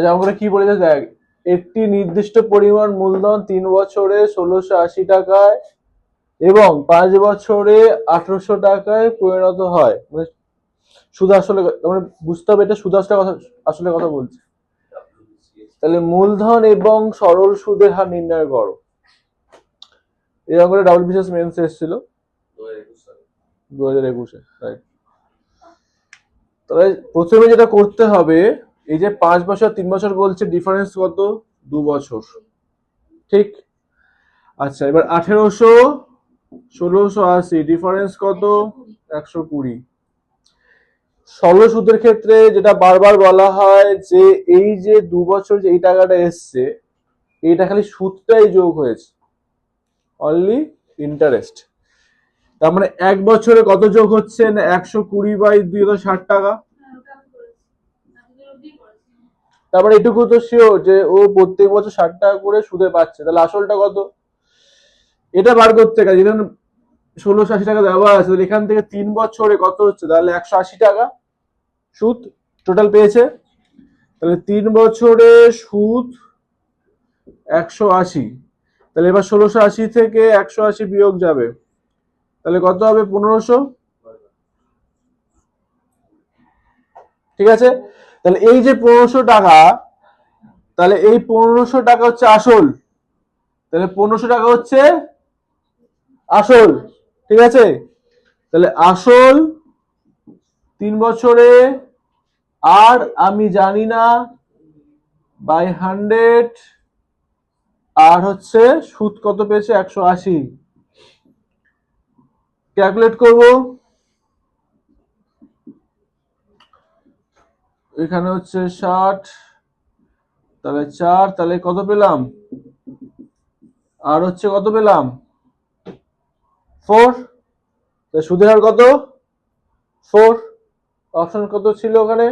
যেমন করে কি বলেছে দেখ, একটি নির্দিষ্ট পরিমাণ মূলধন 3 বছরে 1680 টাকায় এবং 5 বছরে 1800 টাকায় পরিণত হয়। মানে সুদ আসলে মানে বুঝতে হবে এটা সুদ আসলে কথা, আসলে কথা বলছে। তাহলে মূলধন এবং সরল সুদের হার নির্ণয় করো। এরকম করে ডাবল বিসিএস মেন্স এসেছিল 2021-এ, রাইট। তাহলে প্রথমে যেটা করতে হবে, এই যে 5 বছর 3 বছর বলছে, ডিফারেন্স কত? 2 বছর, ঠিক। আচ্ছা, এবার 1800 1680 ডিফারেন্স কত? 120। সরল সুদের ক্ষেত্রে যেটা বারবার বলা হয় যে এই যে 2 বছর যে এই টাকাটা এসছে, এইটা খালি সুদটাই যোগ হয়েছে, অনলি ইন্টারেস্ট। তার মানে 1 বছরে কত যোগ হচ্ছে না? 120/260 টাকা। তারপরে এটুকু তো শিওর যে ও প্রত্যেক বছর 60 টাকা করে সুদে পাচ্ছে, তাহলে আসলটা কত? এটা বার করতে গেলে যেখানে 1680 টাকা দেওয়া আছে, তাহলে এখান থেকে 3 বছরে কত হচ্ছে? তাহলে 180 টাকা সুদ টোটাল পেয়েছে। তাহলে 3 বছরে সুদ 180। তাহলে এবার 1680 থেকে 180 বিয়োগ যাবে, তাহলে কত হবে? 1500। ঠিক আছে, তাহলে এই যে 1500 টাকা, তাহলে এই 1500 টাকা হচ্ছে আসল। তাহলে 1500 টাকা হচ্ছে আসল, ঠিক আছে। তাহলে আসল 3 বছরে, আর আমি জানি না বাই 100, আর হচ্ছে সুদ কত পেয়েছে? 180। ক্যালকুলেট করব, এখানে হচ্ছে 60, তাহলে 4, তাহলে কত পেলাম? আর হচ্ছে কত পেলাম? 4। সুদের হার কত? 4। অপশন কত ছিল ওখানে?